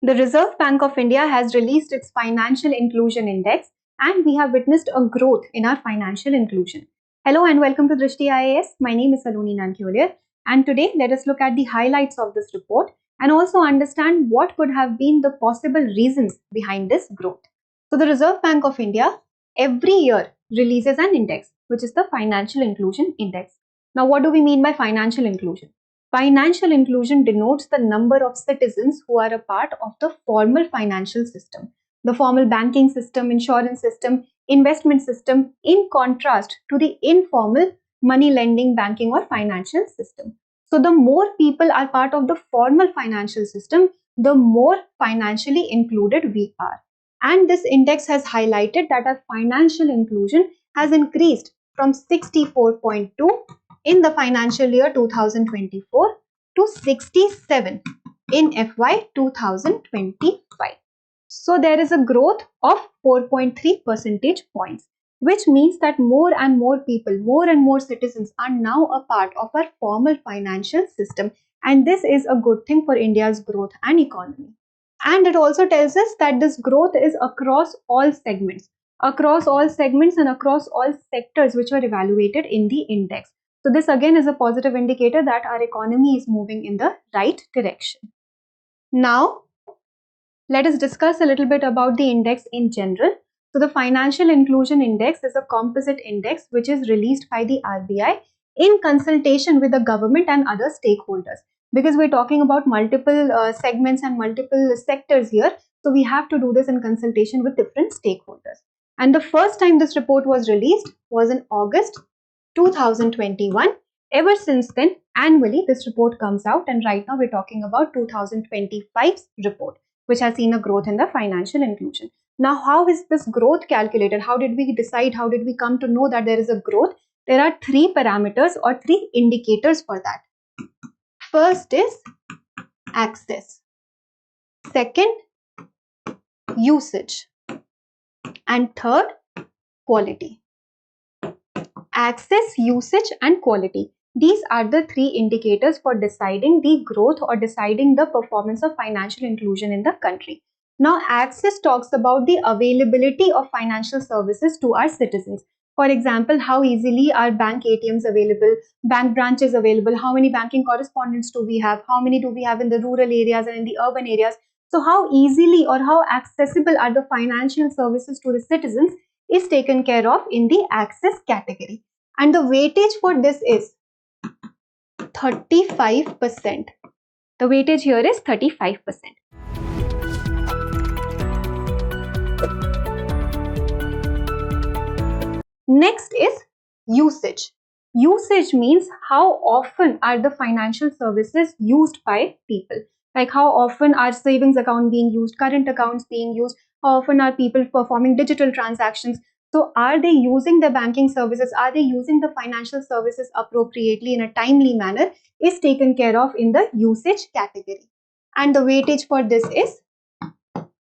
The Reserve Bank of India has released its Financial Inclusion Index, and we have witnessed a growth in our financial inclusion. Hello and welcome to Drishti IAS. My name is Jan Dhan Yojana, and today let us look at the highlights of this report and also understand what could have been the possible reasons behind this growth. So the Reserve Bank of India every year releases an index, which is the Financial Inclusion Index. Now, what do we mean by financial inclusion? Financial inclusion denotes the number of citizens who are a part of the formal financial system, the formal banking system, insurance system, investment system, in contrast to the informal money lending, banking or financial system. So the more people are part of the formal financial system, the more financially included we are. And this index has highlighted that our financial inclusion has increased from 64.2 in the financial year 2024 to 67 in FY 2025. So there is a growth of 4.3 percentage points, which means that more and more people, more and more citizens are now a part of our formal financial system, and this is a good thing for India's growth and economy. And it also tells us that this growth is across all segments and across all sectors which were evaluated in the index. So this again is a positive indicator that our economy is moving in the right direction. Now, let us discuss a little bit about the index in general. So the Financial Inclusion Index is a composite index which is released by the RBI in consultation with the government and other stakeholders. Because we're talking about multiple segments and multiple sectors here, so we have to do this in consultation with different stakeholders. And the first time this report was released was in August 2021. Ever since then, annually this report comes out, and right now we're talking about 2025's report, which has seen a growth in the financial inclusion. Now, how is this growth calculated? How did we decide? How did we come to know that there is a growth? There are three parameters or three indicators for that. First is access, second, usage, and third, quality. Access, usage, and quality. These are the three indicators for deciding the growth or deciding the performance of financial inclusion in the country. Now, access talks about the availability of financial services to our citizens. For example, how easily are bank ATMs available, bank branches available, how many banking correspondents do we have, how many do we have in the rural areas and in the urban areas. So how easily or how accessible are the financial services to the citizens is taken care of in the access category. And the weightage for this is 35%. The weightage here is 35%. Next is usage. Usage means how often are the financial services used by people. Like how often are savings account being used, current accounts being used, how often are people performing digital transactions. So are they using the banking services? Are they using the financial services appropriately in a timely manner is taken care of in the usage category. And the weightage for this is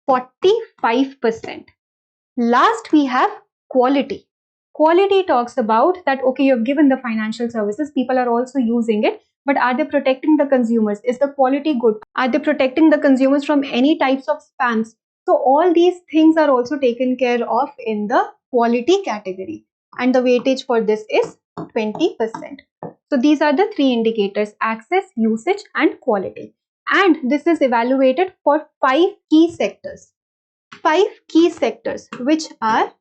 45%. Last, we have quality. Quality talks about that, okay, you have given the financial services, people are also using it, but are they protecting the consumers? Is the quality good? Are they protecting the consumers from any types of spams? So all these things are also taken care of in the quality category, and the weightage for this is 20%. So these are the three indicators: access, usage, and quality. And this is evaluated for 5 key sectors. 5 key sectors, which are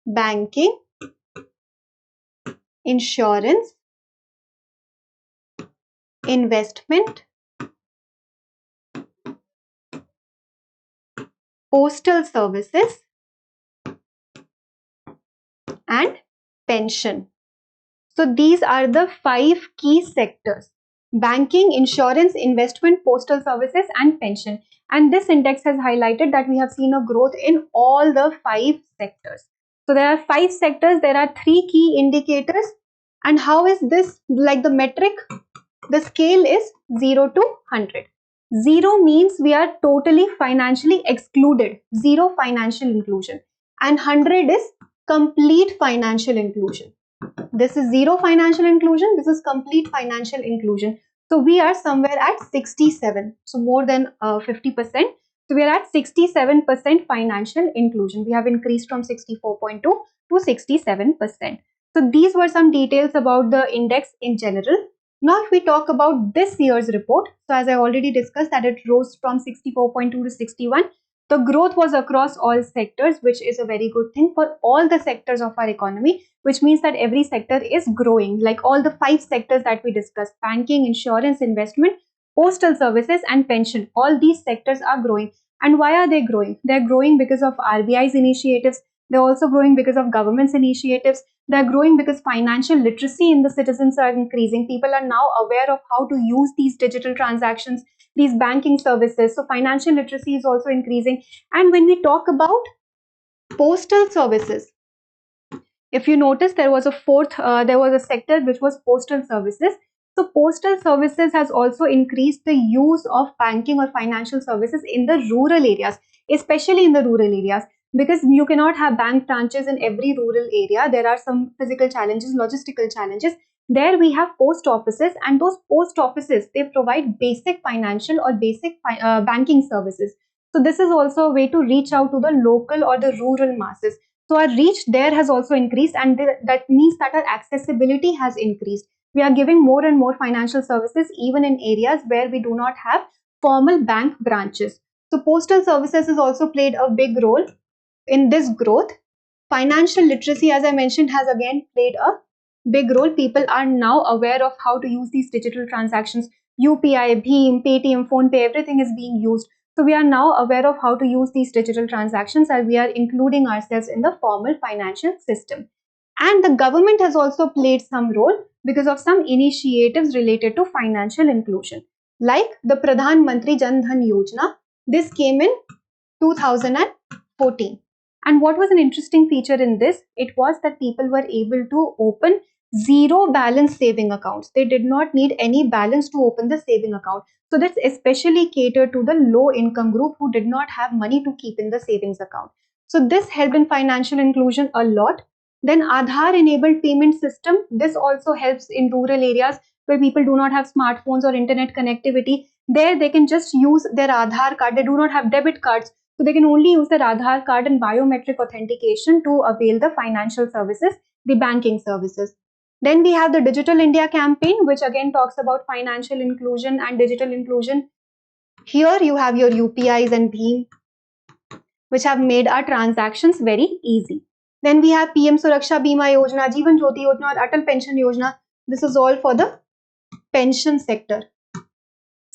banking, insurance, investment, postal services, and pension. So these are the 5 key sectors: banking, insurance, investment, postal services, and pension. And this index has highlighted that we have seen a growth in all the 5 sectors. So there are 5 sectors, there are 3 key indicators. And how is this like the metric? The scale is 0 to 100. 0 means we are totally financially excluded, zero financial inclusion. And 100 is complete financial inclusion. This is zero financial inclusion, this is complete financial inclusion. So we are somewhere at 67, so more than 50%. So we are at 67% financial inclusion. We have increased from 64.2 to 67%. So these were some details about the index in general. Now if we talk about this year's report, so as I already discussed that it rose from 64.2 to 61. The growth was across all sectors, which is a very good thing for all the sectors of our economy, which means that every sector is growing, like all the 5 sectors that we discussed: banking, insurance, investment, postal services, and pension. All these sectors are growing. And why are they growing? They're growing because of RBI's initiatives. They're also growing because of government's initiatives. They're growing because financial literacy in the citizens are increasing. People are now aware of how to use these digital transactions, these banking services. So financial literacy is also increasing. And when we talk about postal services, if you notice, there was a sector which was postal services. So postal services has also increased the use of banking or financial services in the rural areas, especially in the rural areas, because you cannot have bank branches in every rural area. There are some physical challenges, logistical challenges. There we have post offices, and those post offices, they provide basic financial or basic banking services. So this is also a way to reach out to the local or the rural masses. So our reach there has also increased, and that means that our accessibility has increased. We are giving more and more financial services even in areas where we do not have formal bank branches. So postal services has also played a big role in this growth. Financial literacy, as I mentioned, has again played a big role. People are now aware of how to use these digital transactions. UPI, Bheem, Paytm, PhonePe, everything is being used. So we are now aware of how to use these digital transactions, and we are including ourselves in the formal financial system. And the government has also played some role because of some initiatives related to financial inclusion, like the Pradhan Mantri Jan Dhan Yojana. This came in 2014. And what was an interesting feature in this? It was that people were able to open zero balance saving accounts. They did not need any balance to open the saving account. So that's especially catered to the low income group who did not have money to keep in the savings account. So this helped in financial inclusion a lot. Then Aadhaar enabled payment system. This also helps in rural areas where people do not have smartphones or internet connectivity. There they can just use their Aadhaar card. They do not have debit cards. So they can only use their Aadhaar card and biometric authentication to avail the financial services, the banking services. Then we have the Digital India campaign, which again talks about financial inclusion and digital inclusion. Here you have your UPIs and Bheem, which have made our transactions very easy. Then we have PM Suraksha Bima Yojana, Jeevan Jyoti Yojana, or Atal Pension Yojana. This is all for the pension sector,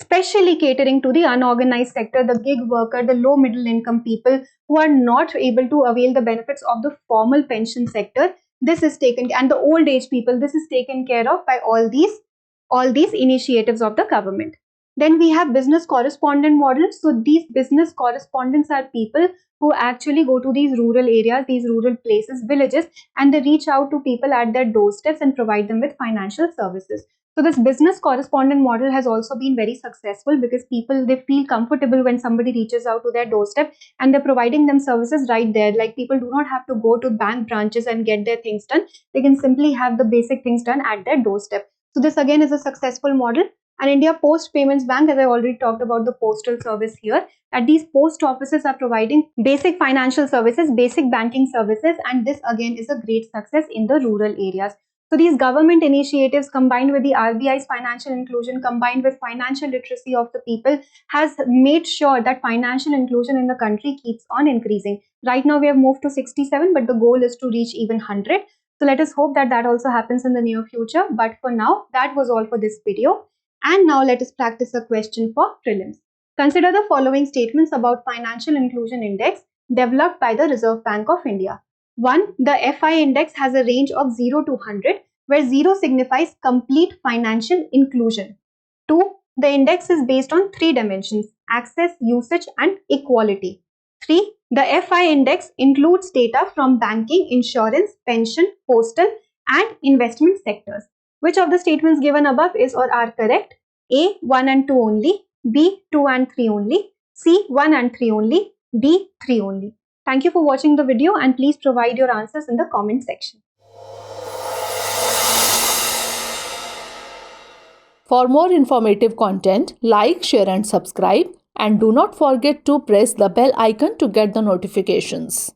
especially catering to the unorganized sector, the gig worker, the low middle income people who are not able to avail the benefits of the formal pension sector. This is taken, and the old age people, this is taken care of by all these initiatives of the government. Then we have business correspondent models. So these business correspondents are people who actually go to these rural areas, these rural places, villages, and they reach out to people at their doorsteps and provide them with financial services. So this business correspondent model has also been very successful because people, they feel comfortable when somebody reaches out to their doorstep and they're providing them services right there. Like people do not have to go to bank branches and get their things done. They can simply have the basic things done at their doorstep. So this again is a successful model. And India Post Payments Bank, as I already talked about the postal service here, that these post offices are providing basic financial services, basic banking services, and this again is a great success in the rural areas. So these government initiatives combined with the RBI's financial inclusion, combined with financial literacy of the people, has made sure that financial inclusion in the country keeps on increasing. Right now we have moved to 67, but the goal is to reach even 100. So let us hope that that also happens in the near future. But for now, that was all for this video. And now let us practice a question for prelims. Consider the following statements about Financial Inclusion Index developed by the Reserve Bank of India. 1. The FI index has a range of 0 to 100, where 0 signifies complete financial inclusion. 2. The index is based on 3 dimensions: access, usage, and equality. 3. The FI index includes data from banking, insurance, pension, postal, and investment sectors. Which of the statements given above is or are correct? A. 1 and 2 only. B. 2 and 3 only. C. 1 and 3 only. D. 3 only. Thank you for watching the video, and please provide your answers in the comment section. For more informative content, like, share and subscribe, and do not forget to press the bell icon to get the notifications.